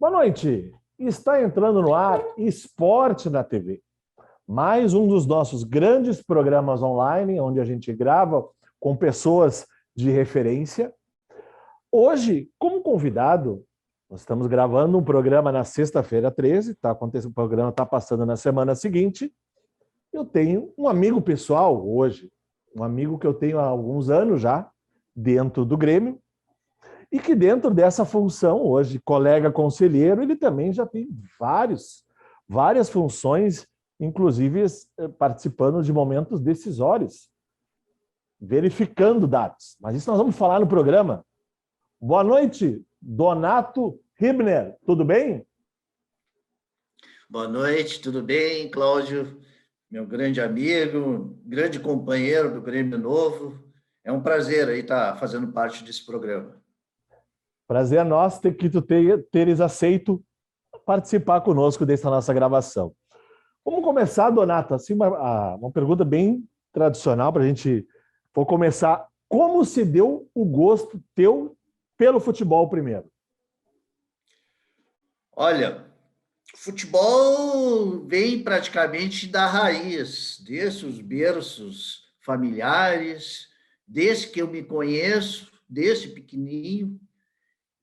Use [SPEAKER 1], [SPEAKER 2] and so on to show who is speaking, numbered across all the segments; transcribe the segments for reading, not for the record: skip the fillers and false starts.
[SPEAKER 1] Boa noite. Está entrando no ar Esporte na TV. Mais um dos nossos grandes programas online, onde a gente grava com pessoas de referência. Hoje, como convidado, nós estamos gravando um programa na sexta-feira 13, o programa está passando na semana seguinte. Eu tenho um amigo pessoal hoje, um amigo que eu tenho há alguns anos já, dentro do Grêmio, e que dentro dessa função, hoje, colega conselheiro, ele também já tem várias funções, inclusive participando de momentos decisórios, verificando dados. Mas isso nós vamos falar no programa. Boa noite, Donato Hibner, tudo bem?
[SPEAKER 2] Boa noite, tudo bem, Cláudio? Meu grande amigo, grande companheiro do Grêmio Novo. É um prazer aí estar fazendo parte desse programa.
[SPEAKER 1] Prazer é nosso que tu teres aceito participar conosco dessa nossa gravação. Vamos começar, Donato, assim, uma pergunta bem tradicional para a gente. Vou começar. Como se deu o gosto teu pelo futebol primeiro?
[SPEAKER 2] Olha, futebol vem praticamente da raiz, desde os berços familiares, desde que eu me conheço, desde pequenininho.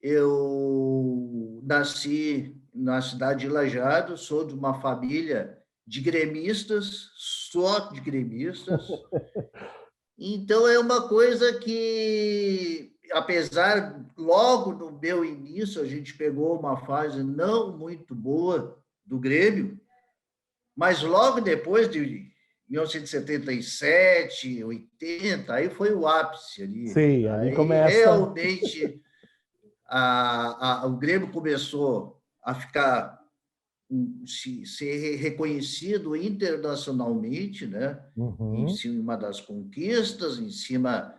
[SPEAKER 2] Eu nasci na cidade de Lajeado, sou de uma família de gremistas, só de gremistas. Então, é uma coisa que, apesar, logo no meu início, a gente pegou uma fase não muito boa do Grêmio, mas logo depois de 1977, 80, aí foi o ápice ali.
[SPEAKER 1] Sim, ali
[SPEAKER 2] Aí
[SPEAKER 1] começa.
[SPEAKER 2] realmente o Grêmio começou a ficar ser reconhecido internacionalmente, né? Em cima das conquistas, em cima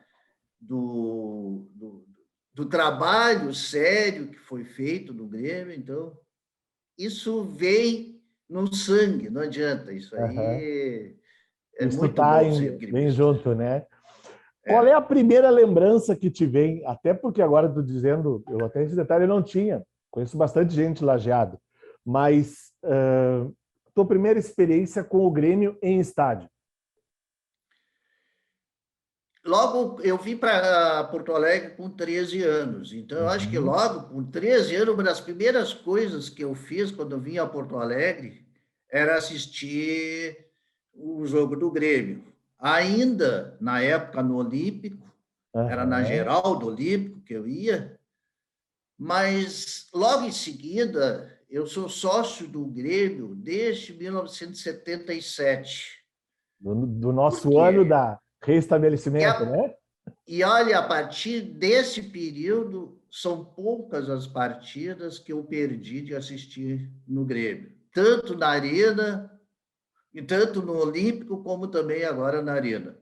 [SPEAKER 2] do trabalho sério que foi feito no Grêmio. Então, isso vem no sangue, não adianta. Isso aí é
[SPEAKER 1] Isso
[SPEAKER 2] muito
[SPEAKER 1] está
[SPEAKER 2] bom ser
[SPEAKER 1] bem
[SPEAKER 2] gremista.
[SPEAKER 1] junto, né? Qual é a primeira lembrança que te vem? Até porque agora estou dizendo, eu até esse detalhe não tinha. Conheço bastante gente lajeado, mas tua primeira experiência com o Grêmio em estádio?
[SPEAKER 2] Logo, eu vim para Porto Alegre com 13 anos. Então, eu acho que logo com 13 anos, uma das primeiras coisas que eu fiz quando eu vim a Porto Alegre era assistir o jogo do Grêmio. Ainda, na época, no Olímpico, era na Geraldo Olímpico que eu ia, mas logo em seguida, eu sou sócio do Grêmio desde 1977.
[SPEAKER 1] Do
[SPEAKER 2] Por
[SPEAKER 1] nosso ano
[SPEAKER 2] quê?
[SPEAKER 1] da reestabelecimento, né?
[SPEAKER 2] E olha, a partir desse período, são poucas as partidas que eu perdi de assistir no Grêmio. Tanto na Arena, e tanto no Olímpico, como também agora na Arena.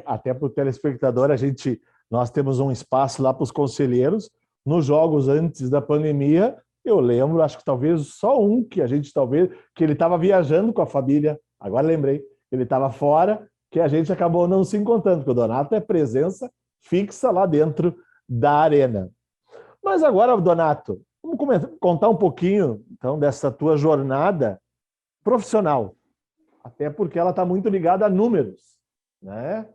[SPEAKER 1] Até para o telespectador, nós temos um espaço lá para os conselheiros. Nos jogos antes da pandemia, eu lembro, acho que talvez só um que que ele estava viajando com a família. Agora lembrei, ele estava fora, que a gente acabou não se encontrando, porque o Donato é presença fixa lá dentro da arena. Mas agora, Donato, vamos contar um pouquinho então dessa tua jornada profissional, até porque ela está muito ligada a números, né?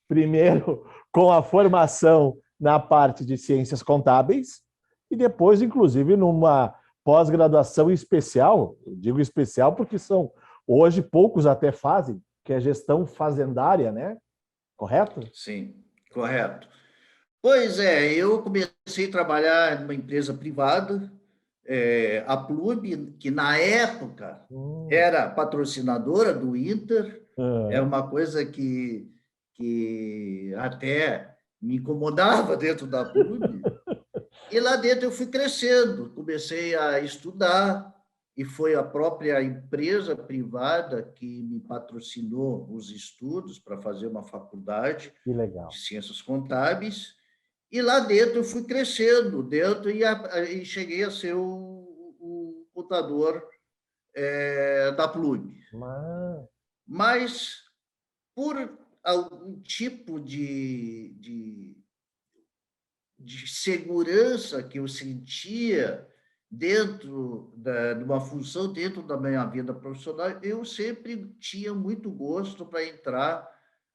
[SPEAKER 1] Primeiro com a formação na parte de ciências contábeis e depois, inclusive, numa pós-graduação especial. Eu digo especial porque são hoje poucos até fazem, que é gestão fazendária, né? Correto?
[SPEAKER 2] Sim, correto. Pois é, eu comecei a trabalhar numa empresa privada, a Plube, que na época era patrocinadora do Inter. É uma coisa que até me incomodava dentro da Plube. E lá dentro eu fui crescendo, comecei a estudar, e foi a própria empresa privada que me patrocinou os estudos para fazer uma faculdade
[SPEAKER 1] Que legal.
[SPEAKER 2] de ciências contábeis. E lá dentro eu fui crescendo dentro e cheguei a ser o contador da Plug. Mas por algum tipo de segurança que eu sentia dentro de uma função, dentro da minha vida profissional, eu sempre tinha muito gosto para entrar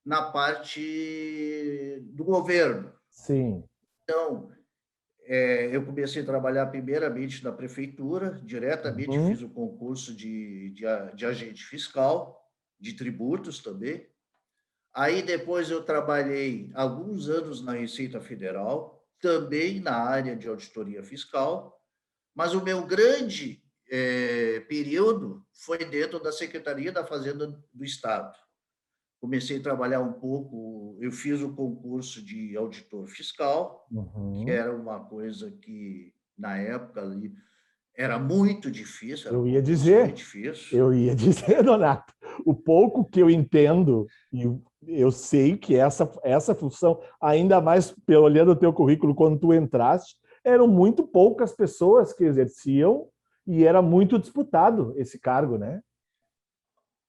[SPEAKER 2] na parte do governo.
[SPEAKER 1] Sim.
[SPEAKER 2] Então, eu comecei a trabalhar primeiramente na prefeitura, diretamente
[SPEAKER 1] Uhum.
[SPEAKER 2] fiz o concurso de agente fiscal, de tributos também. Aí depois eu trabalhei alguns anos na Receita Federal, também na área de auditoria fiscal, mas o meu grande período foi dentro da Secretaria da Fazenda do Estado. Comecei a trabalhar um pouco, eu fiz o concurso de auditor fiscal, que
[SPEAKER 1] Uhum.
[SPEAKER 2] era uma coisa que, na época ali, era muito difícil, era um
[SPEAKER 1] Eu ia
[SPEAKER 2] concurso muito
[SPEAKER 1] dizer,
[SPEAKER 2] difícil.
[SPEAKER 1] eu ia dizer, Donato, o pouco que eu entendo, e eu sei que essa função, ainda mais olhando o teu currículo quando tu entraste, eram muito poucas pessoas que exerciam e era muito disputado esse cargo, né?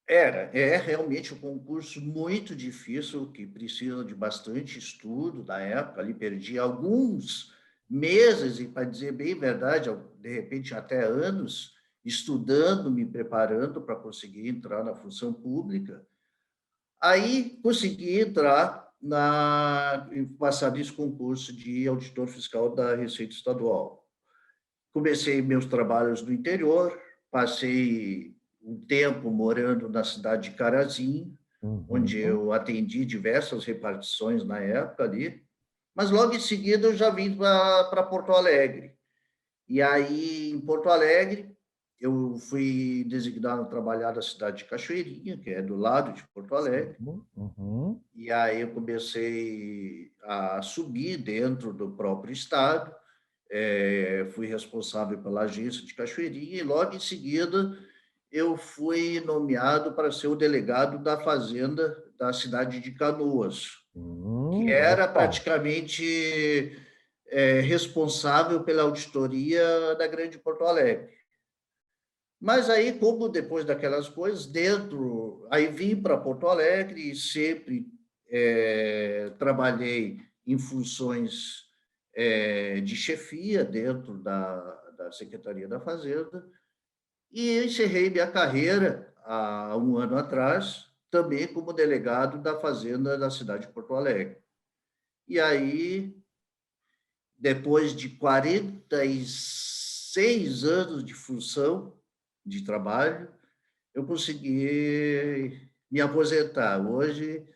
[SPEAKER 2] É realmente um concurso muito difícil, que precisa de bastante estudo. Na época, ali perdi alguns meses, e para dizer bem a verdade, de repente até anos, estudando, me preparando para conseguir entrar na função pública. Aí consegui entrar passar nesse concurso de auditor fiscal da Receita Estadual. Comecei meus trabalhos no interior, passei um tempo morando na cidade de Carazinho, onde
[SPEAKER 1] Uhum.
[SPEAKER 2] eu atendi diversas repartições na época ali, mas logo em seguida eu já vim para Porto Alegre. E aí, em Porto Alegre, eu fui designado a trabalhar na cidade de Cachoeirinha, que é do lado de Porto
[SPEAKER 1] Sim.
[SPEAKER 2] Alegre,
[SPEAKER 1] Uhum.
[SPEAKER 2] e aí eu comecei a subir dentro do próprio estado, fui responsável pela agência de Cachoeirinha e logo em seguida eu fui nomeado para ser o delegado da fazenda da cidade de Canoas, que era
[SPEAKER 1] Opa.
[SPEAKER 2] praticamente responsável pela auditoria da Grande Porto Alegre. Mas aí, como depois daquelas coisas, aí vim para Porto Alegre e sempre trabalhei em funções de chefia dentro da Secretaria da Fazenda e encerrei minha carreira há um ano atrás, também como delegado da Fazenda da cidade de Porto Alegre. E aí, depois de 46 anos de função, de trabalho, eu consegui me aposentar. Hoje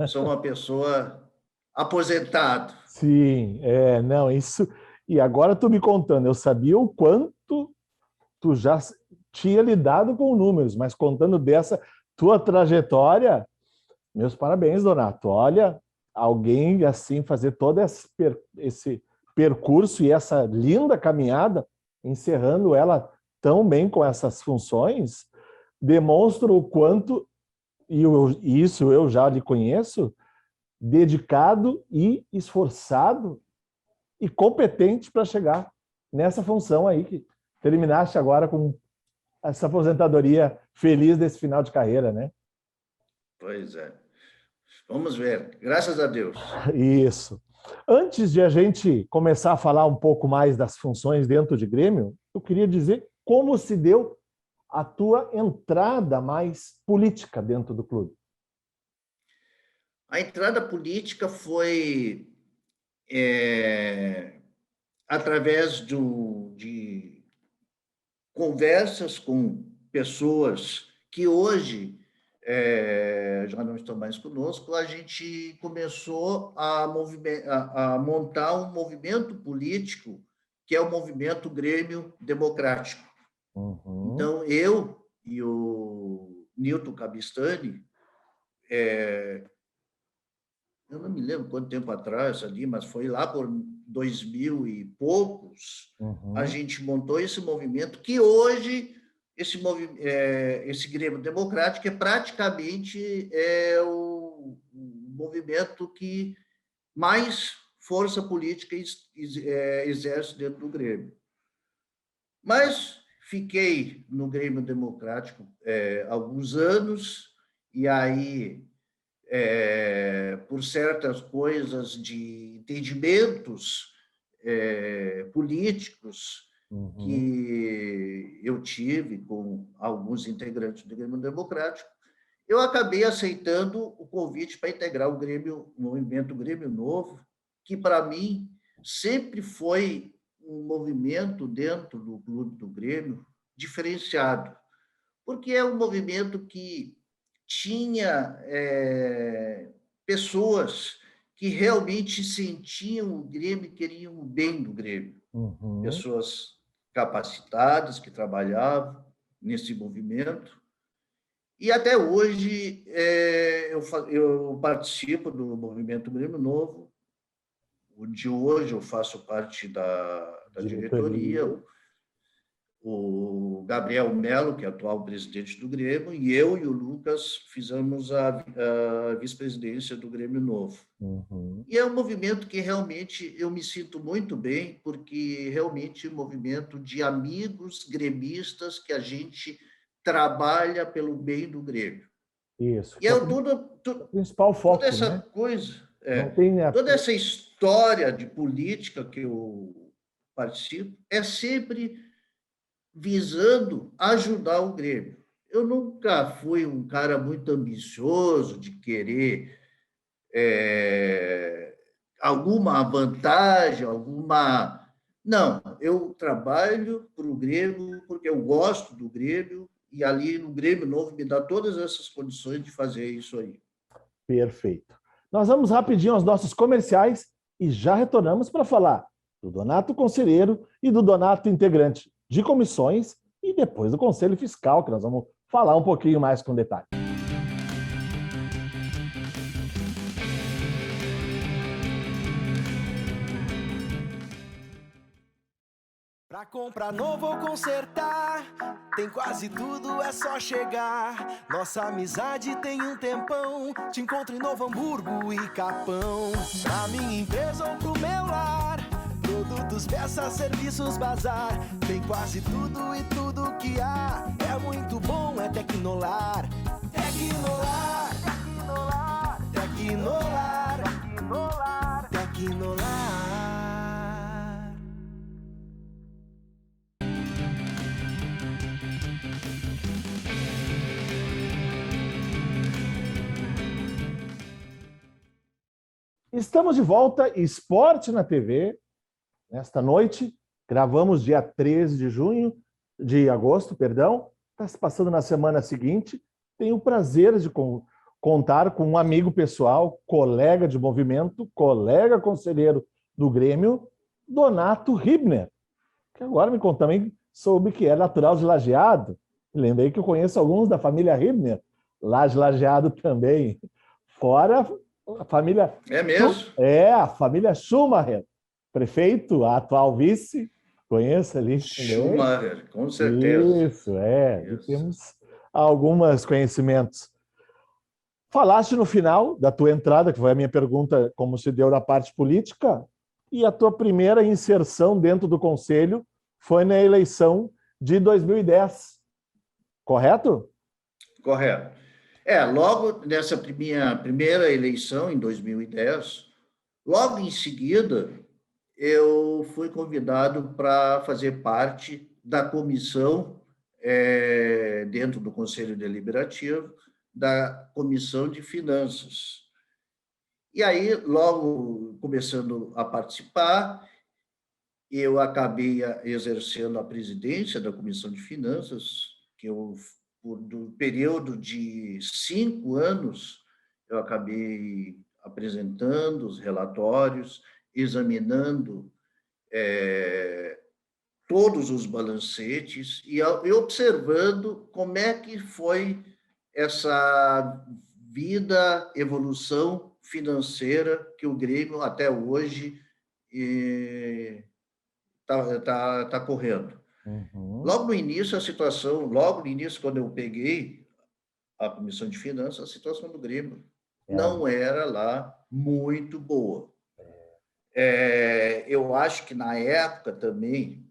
[SPEAKER 2] sou uma pessoa aposentado.
[SPEAKER 1] Sim, não, isso. E agora tu me contando, eu sabia o quanto tu já tinha lidado com números, mas contando dessa tua trajetória, meus parabéns, Donato. Olha, alguém assim fazer todo esse percurso e essa linda caminhada, encerrando ela tão bem com essas funções, demonstra o quanto, e isso eu já lhe conheço, dedicado e esforçado e competente para chegar nessa função aí que terminaste agora com essa aposentadoria feliz desse final de carreira, né?
[SPEAKER 2] Pois é. Vamos ver. Graças a Deus.
[SPEAKER 1] Isso. Antes de a gente começar a falar um pouco mais das funções dentro de Grêmio, eu queria dizer como se deu a tua entrada mais política dentro do clube.
[SPEAKER 2] A entrada política foi através de conversas com pessoas que hoje já não estão mais conosco. A gente começou a montar um movimento político que é o movimento Grêmio Democrático.
[SPEAKER 1] Uhum.
[SPEAKER 2] Então, eu e o Nilton Cabistani, eu não me lembro quanto tempo atrás ali, mas foi lá por 2000 e poucos, a
[SPEAKER 1] Uhum.
[SPEAKER 2] gente montou esse movimento que hoje esse Grêmio Democrático é praticamente o movimento que mais força política exerce dentro do Grêmio. Mas fiquei no Grêmio Democrático alguns anos, e aí, por certas coisas de entendimentos, políticos que eu tive com alguns integrantes do Grêmio Democrático, eu acabei aceitando o convite para integrar o movimento Grêmio Novo, que, para mim, sempre foi um movimento dentro do Clube do Grêmio diferenciado, porque é um movimento que tinha pessoas que realmente sentiam o Grêmio e queriam o bem do Grêmio. Pessoas capacitadas que trabalhavam nesse movimento. E até hoje eu participo do movimento Grêmio Novo. De hoje eu faço parte da diretoria. O Gabriel Melo, que é atual presidente do Grêmio, e eu e o Lucas fizemos a vice-presidência do Grêmio Novo. E é um movimento que realmente eu me sinto muito bem, porque realmente é um movimento de amigos gremistas que a gente trabalha pelo bem do Grêmio.
[SPEAKER 1] Isso.
[SPEAKER 2] E
[SPEAKER 1] o principal foco,
[SPEAKER 2] toda essa coisa, toda essa história de política que eu participo é sempre visando ajudar o Grêmio. Eu nunca fui um cara muito ambicioso de querer alguma vantagem, alguma... Não, eu trabalho para o Grêmio porque eu gosto do Grêmio e ali no Grêmio Novo me dá todas essas condições de fazer isso aí.
[SPEAKER 1] Perfeito. Nós vamos rapidinho aos nossos comerciais e já retornamos para falar do Donato Conselheiro e do Donato integrante de comissões e depois do Conselho Fiscal, que nós vamos falar um pouquinho mais com detalhe.
[SPEAKER 3] Pra comprar novo ou consertar, tem quase tudo, é só chegar. Nossa amizade tem um tempão, te encontro em Novo Hamburgo e Capão. Pra minha empresa ou pro meu lar, produtos, peças, serviços, bazar. Tem quase tudo e tudo que há, é muito bom, é Tecnolar. Tecnolar, Tecnolar, Tecnolar, Tecnolar.
[SPEAKER 1] Estamos de volta, Esporte na TV. Nesta noite, gravamos dia 13 de agosto, perdão. Está se passando na semana seguinte. Tenho o prazer de contar com um amigo pessoal, colega de movimento, colega conselheiro do Grêmio, Donato Hibner, que agora também soube que é natural de Lajeado. Lembrei que eu conheço alguns da família Hibner, lá de Lajeado também. Fora a família...
[SPEAKER 2] É mesmo?
[SPEAKER 1] A família Schumacher, prefeito, a atual vice, conheço ali.
[SPEAKER 2] Schumacher, com certeza.
[SPEAKER 1] Isso. E temos alguns conhecimentos. Falaste no final da tua entrada, que foi a minha pergunta, como se deu na parte política, e a tua primeira inserção dentro do Conselho foi na eleição de 2010, correto?
[SPEAKER 2] Correto. Logo nessa minha primeira eleição, em 2010, logo em seguida, eu fui convidado para fazer parte da comissão, dentro do Conselho Deliberativo, da Comissão de Finanças. E aí, logo começando a participar, eu acabei exercendo a presidência da Comissão de Finanças, que do período de 5 anos, eu acabei apresentando os relatórios, examinando todos os balancetes e observando como é que foi essa vida, evolução financeira que o Grêmio até hoje está correndo. Logo no início, quando eu peguei a Comissão de Finanças, a situação do Grêmio não era lá muito boa. Eu acho que na época também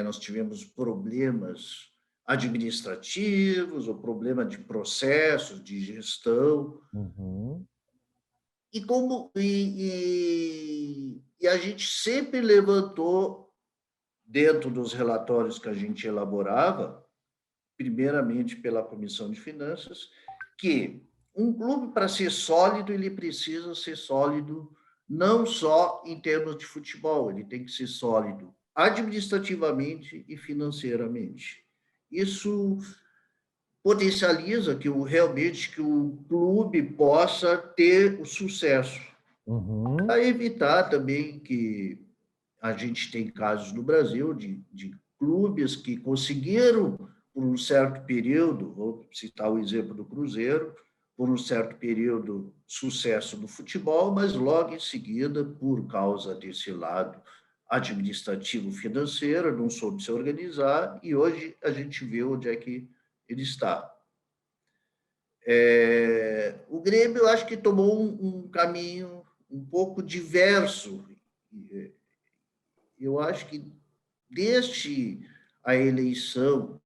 [SPEAKER 2] nós tivemos problemas administrativos, ou problema de processos, de gestão. E a gente sempre levantou, dentro dos relatórios que a gente elaborava, primeiramente pela Comissão de Finanças, que um clube, para ser sólido, ele precisa ser sólido não só em termos de futebol, ele tem que ser sólido administrativamente e financeiramente. Isso potencializa realmente que o clube possa ter o sucesso. Para evitar também que a gente tem casos no Brasil de clubes que conseguiram, por um certo período, vou citar o exemplo do Cruzeiro, por um certo período, sucesso no futebol, mas logo em seguida, por causa desse lado administrativo-financeiro, não soube se organizar, e hoje a gente vê onde é que ele está. O Grêmio, eu acho que tomou um caminho um pouco diverso. Eu acho que, desde a eleição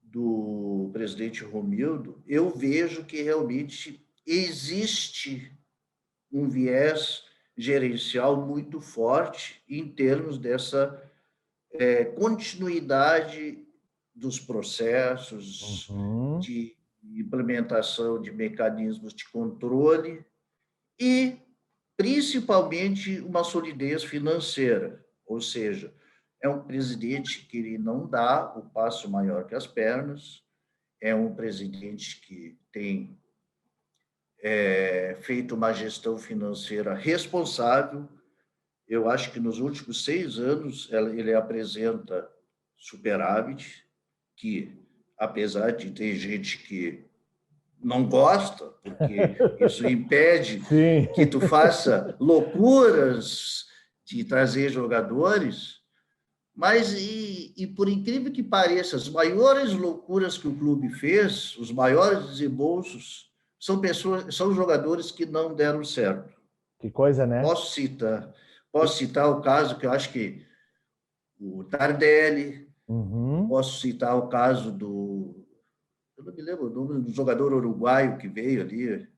[SPEAKER 2] do presidente Romildo, eu vejo que realmente existe um viés gerencial muito forte em termos dessa continuidade dos processos, de implementação de mecanismos de controle e, principalmente, uma solidez financeira, ou seja, é um presidente que ele não dá o passo maior que as pernas, é um presidente que tem feito uma gestão financeira responsável. Eu acho que nos últimos 6 anos ele apresenta superávit, que, apesar de ter gente que não gosta, porque isso impede que tu faça loucuras de trazer jogadores, mas, e por incrível que pareça, as maiores loucuras que o clube fez, os maiores desembolsos, são jogadores que não deram certo.
[SPEAKER 1] Que coisa, né?
[SPEAKER 2] Posso citar o caso que eu acho que o Tardelli, posso citar o caso do... Eu não me lembro o nome do jogador uruguaio que veio ali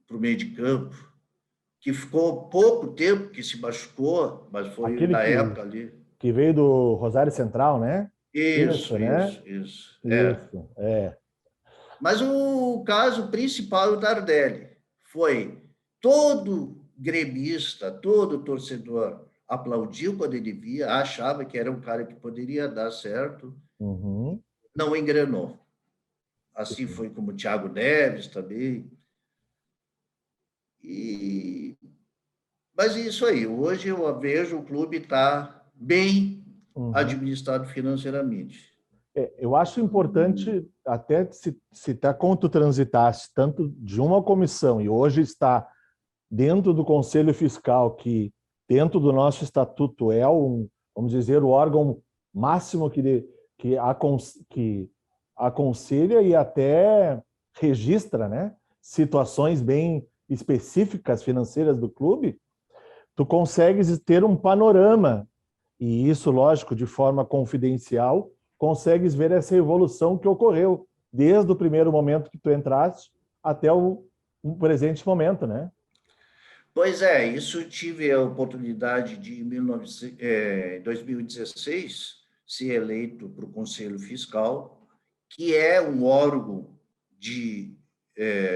[SPEAKER 2] para o meio de campo, que ficou pouco tempo, que se machucou, mas foi
[SPEAKER 1] Aquele
[SPEAKER 2] na época ali.
[SPEAKER 1] Que veio do Rosário Central, né?
[SPEAKER 2] Isso. Mas o caso principal é o Tardelli. Foi todo gremista, todo torcedor aplaudiu quando ele via, achava que era um cara que poderia dar certo, não engrenou. Assim foi como o Thiago Neves também. Mas isso aí, hoje eu vejo o clube está bem administrado financeiramente.
[SPEAKER 1] Eu acho importante até citar como tu transitaste tanto de uma comissão e hoje está dentro do Conselho Fiscal, que dentro do nosso estatuto vamos dizer, o órgão máximo que aconselha e até registra, né, situações bem específicas financeiras do clube, tu consegues ter um panorama, e isso, lógico, de forma confidencial, consegues ver essa evolução que ocorreu desde o primeiro momento que tu entraste até o presente momento, né?
[SPEAKER 2] Pois é, isso tive a oportunidade de, em 2016, ser eleito para o Conselho Fiscal, que é um órgão de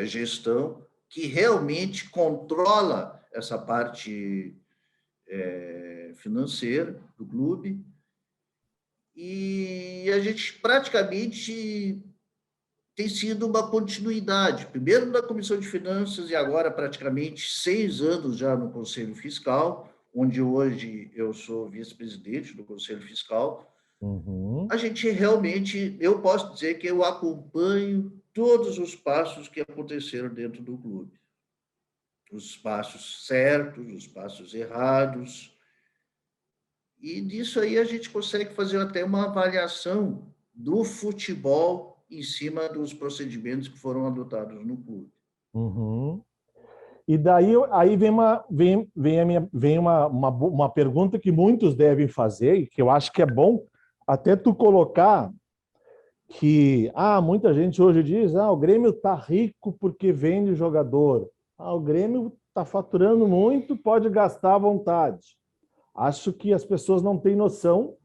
[SPEAKER 2] gestão que realmente controla essa parte financeira do clube, e a gente praticamente tem sido uma continuidade, primeiro na Comissão de Finanças e agora praticamente 6 anos já no Conselho Fiscal, onde hoje eu sou vice-presidente do Conselho Fiscal. A gente realmente, eu posso dizer que eu acompanho todos os passos que aconteceram dentro do clube. Os passos certos, os passos errados. E disso aí a gente consegue fazer até uma avaliação do futebol em cima dos procedimentos que foram adotados no clube.
[SPEAKER 1] E daí aí vem uma pergunta que muitos devem fazer, e que eu acho que é bom até tu colocar que muita gente hoje diz o Grêmio está rico porque vende jogador. O Grêmio está faturando muito, pode gastar à vontade. Acho que as pessoas não têm noção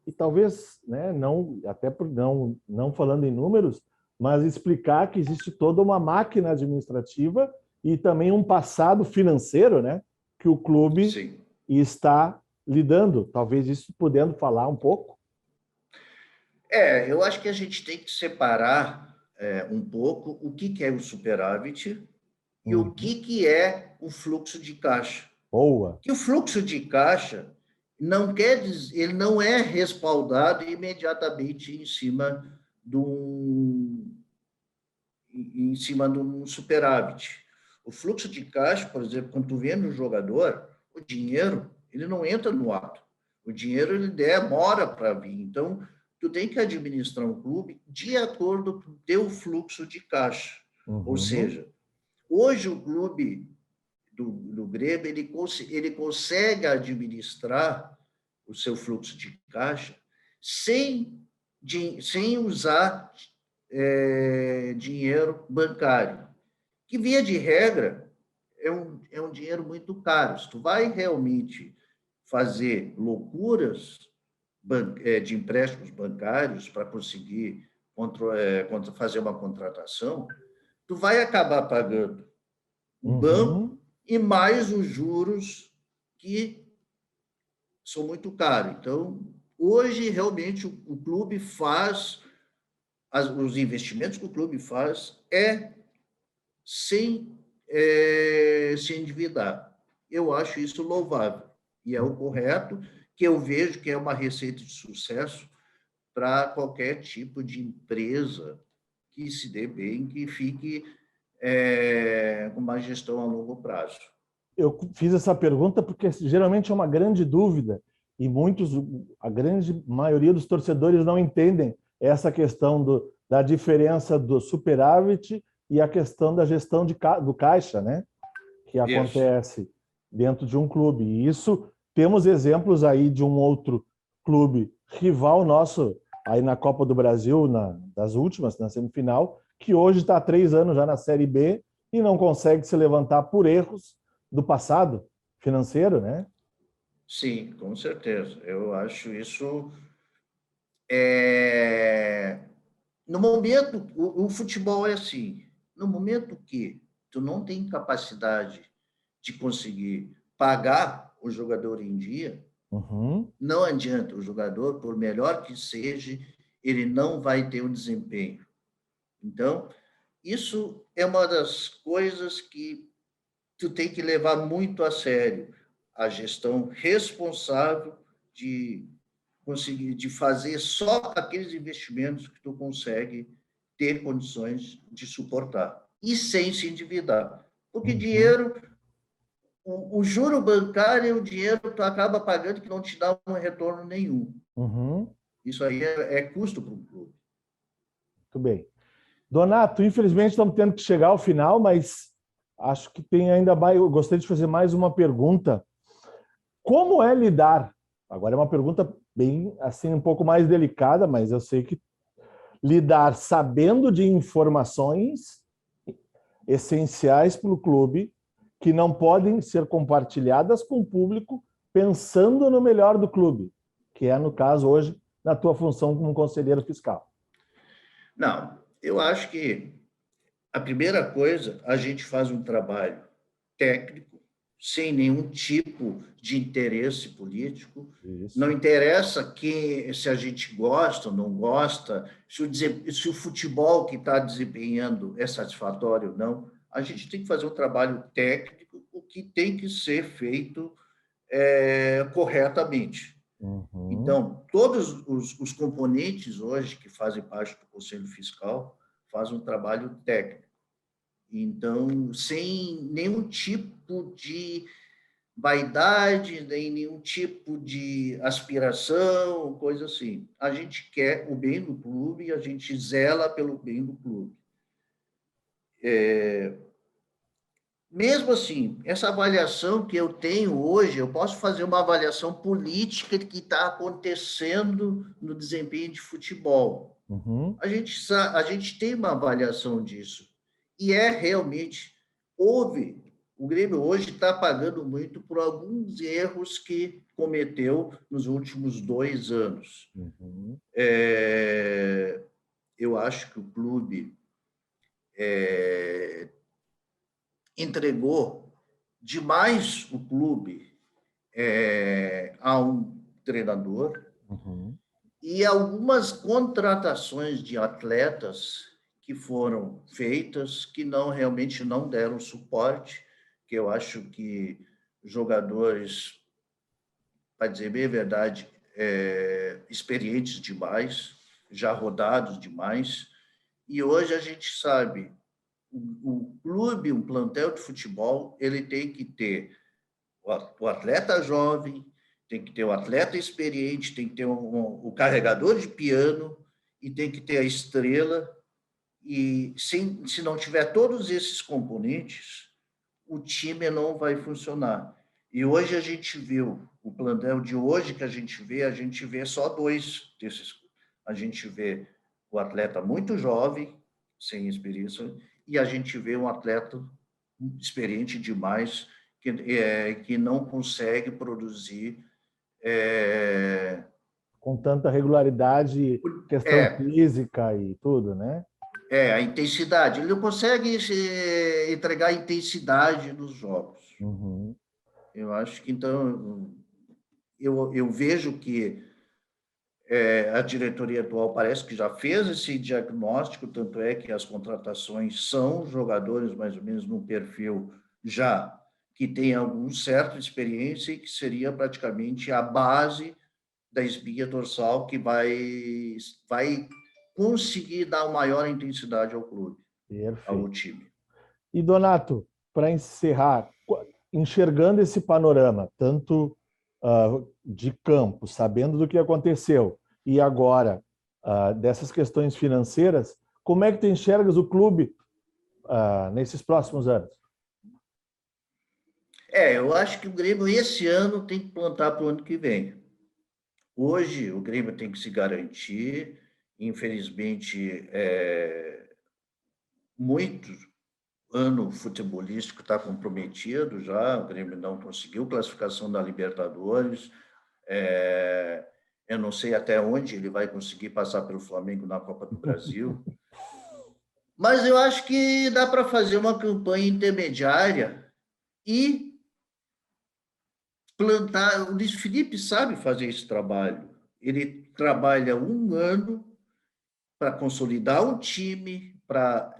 [SPEAKER 1] e talvez, né, não, até por não falando em números, mas explicar que existe toda uma máquina administrativa e também um passado financeiro, né, que o clube
[SPEAKER 2] Sim.
[SPEAKER 1] está lidando. Talvez isso podendo falar um pouco.
[SPEAKER 2] Eu acho que a gente tem que separar um pouco o que é o superávit e o que é o fluxo de caixa.
[SPEAKER 1] Boa.
[SPEAKER 2] Que o fluxo de caixa não quer dizer, ele não é respaldado imediatamente em cima de um superávit. O fluxo de caixa, por exemplo, quando tu vende um jogador, o dinheiro ele não entra no ato. O dinheiro ele demora para vir. Então, tu tem que administrar um clube de acordo com o teu fluxo de caixa. Ou seja, hoje o clube do Grêmio ele consegue administrar o seu fluxo de caixa sem usar dinheiro bancário, que, via de regra, é um dinheiro muito caro. Se tu vai realmente fazer loucuras de empréstimos bancários para conseguir fazer uma contratação, tu vai acabar pagando o banco e mais os juros que são muito caros. Então, hoje, realmente, o clube faz, os investimentos que o clube faz sem se endividar. Eu acho isso louvável. E é o correto, que eu vejo que é uma receita de sucesso para qualquer tipo de empresa que se dê bem, que fique com uma gestão a longo prazo.
[SPEAKER 1] Eu fiz essa pergunta porque geralmente é uma grande dúvida e a grande maioria dos torcedores não entendem essa questão da diferença do superávit e a questão da gestão do caixa, né? Que acontece dentro de um clube. E isso, temos exemplos aí de um outro clube rival nosso aí na Copa do Brasil, das últimas, na semifinal, que hoje está há 3 anos já na Série B e não consegue se levantar por erros do passado financeiro, né?
[SPEAKER 2] Sim, com certeza. Eu acho isso... No momento, o futebol é assim, no momento que tu não tem capacidade de conseguir pagar o jogador em dia, não adianta, o jogador, por melhor que seja, ele não vai ter um desempenho. Então, isso é uma das coisas que tu tem que levar muito a sério, a gestão responsável de conseguir fazer só aqueles investimentos que tu consegue ter condições de suportar e sem se endividar, porque dinheiro, o juro bancário, o dinheiro tu acaba pagando que não te dá um retorno nenhum. Isso aí é custo para o clube.
[SPEAKER 1] Muito bem. Donato, infelizmente estamos tendo que chegar ao final, mas acho que tem ainda mais. Eu gostaria de fazer mais uma pergunta. Como é lidar? Agora é uma pergunta bem assim um pouco mais delicada, mas eu sei que lidar sabendo de informações essenciais para o clube que não podem ser compartilhadas com o público, pensando no melhor do clube, que é, no caso, hoje, na tua função como conselheiro fiscal.
[SPEAKER 2] Não, eu acho que a primeira coisa, a gente faz um trabalho técnico, sem nenhum tipo de interesse político. Isso. Não interessa se a gente gosta ou não gosta, se o futebol que está desempenhando é satisfatório ou não. A gente tem que fazer um trabalho técnico, o que tem que ser feito corretamente. Então, todos os componentes hoje que fazem parte do Conselho Fiscal fazem um trabalho técnico. Então, sem nenhum tipo de vaidade, nem nenhum tipo de aspiração, coisa assim. A gente quer o bem do clube e a gente zela pelo bem do clube. Mesmo assim, essa avaliação que eu tenho hoje, eu posso fazer uma avaliação política do que está acontecendo no desempenho de futebol. A gente tem uma avaliação disso. E realmente, o Grêmio hoje está pagando muito por alguns erros que cometeu nos últimos 2 anos.
[SPEAKER 1] Uhum.
[SPEAKER 2] Eu acho que o clube entregou demais o clube a um treinador,
[SPEAKER 1] Uhum.
[SPEAKER 2] e algumas contratações de atletas que foram feitas que realmente não deram suporte, que eu acho que jogadores, para dizer bem a verdade, experientes demais, já rodados demais, e hoje a gente sabe, o clube, um plantel de futebol, ele tem que ter o atleta jovem, tem que ter o atleta experiente, tem que ter o carregador de piano e tem que ter a estrela. E se não tiver todos esses componentes, o time não vai funcionar. E hoje a gente viu, o plantel de hoje que a gente vê só 2 desses. A gente vê o atleta muito jovem, sem experiência, e a gente vê um atleta experiente demais, que não consegue produzir.
[SPEAKER 1] Com tanta regularidade, questão
[SPEAKER 2] É,
[SPEAKER 1] física e tudo, né?
[SPEAKER 2] a intensidade. Ele não consegue entregar intensidade nos jogos.
[SPEAKER 1] Uhum.
[SPEAKER 2] Eu acho que, então, eu vejo que a diretoria atual parece que já fez esse diagnóstico, tanto é que as contratações são jogadores mais ou menos num perfil já que tem algum certa experiência e que seria praticamente a base da espinha dorsal que vai conseguir dar maior intensidade ao clube, ao
[SPEAKER 1] Perfeito.
[SPEAKER 2] time.
[SPEAKER 1] E, Donato, para encerrar, enxergando esse panorama, tanto de campo, sabendo do que aconteceu, e agora dessas questões financeiras, como é que tu enxergas o clube nesses próximos anos?
[SPEAKER 2] Eu acho que o Grêmio esse ano tem que plantar para o ano que vem. Hoje o Grêmio tem que se garantir, infelizmente, muito ano futebolístico está comprometido já, o Grêmio não conseguiu classificação da Libertadores, eu não sei até onde ele vai conseguir passar pelo Flamengo na Copa do Brasil, mas eu acho que dá para fazer uma campanha intermediária e plantar. O Luiz Felipe sabe fazer esse trabalho. Ele trabalha 1 ano para consolidar o time, para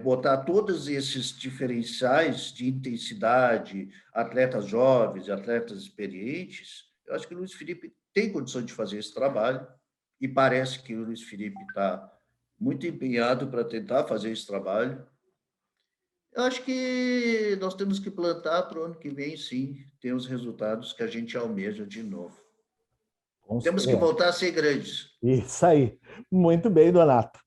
[SPEAKER 2] botar todos esses diferenciais de intensidade, atletas jovens, atletas experientes. Eu acho que o Luiz Felipe tem condições de fazer esse trabalho e parece que o Luiz Felipe está muito empenhado para tentar fazer esse trabalho. Eu acho que nós temos que plantar para o ano que vem, sim, ter os resultados que a gente almeja de novo. Temos que voltar a ser grandes.
[SPEAKER 1] Isso aí. Muito bem, Donato.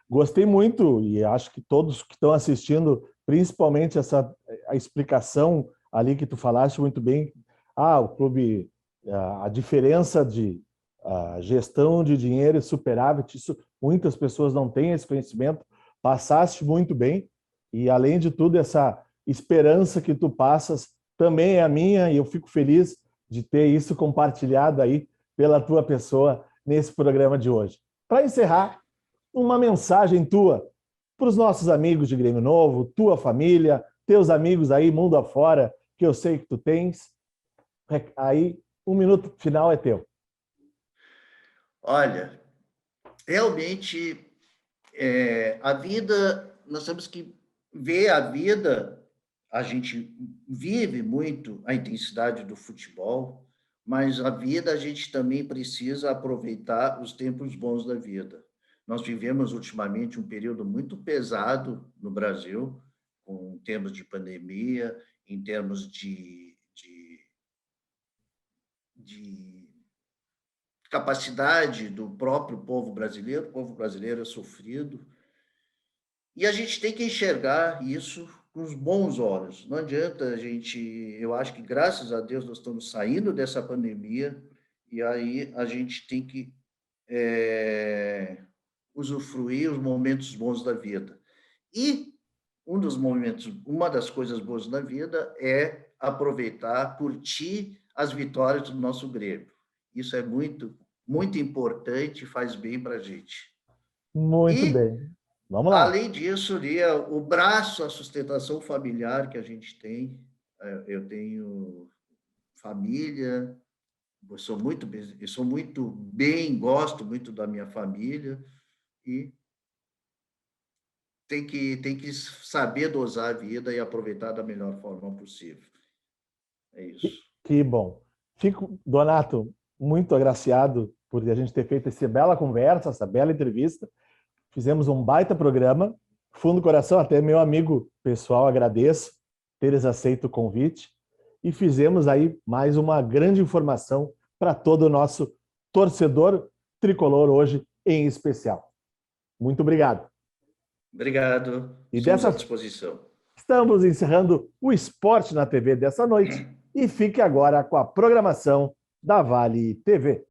[SPEAKER 1] Gostei muito e acho que todos que estão assistindo, principalmente a explicação ali que tu falaste muito bem. O clube, a diferença de gestão de dinheiro e superávit, isso muitas pessoas não têm esse conhecimento. Passaste muito bem e, além de tudo, essa esperança que tu passas também é a minha e eu fico feliz de ter isso compartilhado aí pela tua pessoa nesse programa de hoje. Para encerrar, uma mensagem tua para os nossos amigos de Grêmio Novo, tua família, teus amigos aí, mundo afora, que eu sei que tu tens. Aí, 1 minuto final é teu.
[SPEAKER 2] Olha, realmente, a vida, nós temos que ver a vida, a gente vive muito a intensidade do futebol, mas a vida a gente também precisa aproveitar os tempos bons da vida. Nós vivemos ultimamente um período muito pesado no Brasil, em termos de pandemia, em termos de capacidade do próprio povo brasileiro. O povo brasileiro é sofrido, e a gente tem que enxergar isso com os bons olhos. Não adianta a gente... Eu acho que, graças a Deus, nós estamos saindo dessa pandemia, e aí a gente tem que usufruir os momentos bons da vida. E uma das coisas boas da vida é aproveitar, curtir as vitórias do nosso Grêmio. Isso é muito, muito importante, faz bem para a gente.
[SPEAKER 1] Muito bem. Vamos lá.
[SPEAKER 2] Além disso, Lia, o braço, a sustentação familiar que a gente tem, eu tenho família, eu sou muito bem, gosto muito da minha família e tem que saber dosar a vida e aproveitar da melhor forma possível. É isso.
[SPEAKER 1] Que bom. Donato, muito agraciado por a gente ter feito essa bela conversa, essa bela entrevista. Fizemos um baita programa. Fundo do coração, até meu amigo pessoal, agradeço teres aceito o convite. E fizemos aí mais uma grande informação para todo o nosso torcedor tricolor hoje em especial. Muito obrigado.
[SPEAKER 2] Obrigado.
[SPEAKER 1] E
[SPEAKER 2] Estamos à disposição.
[SPEAKER 1] Estamos encerrando o Esporte na TV dessa noite e fique agora com a programação da Vale TV.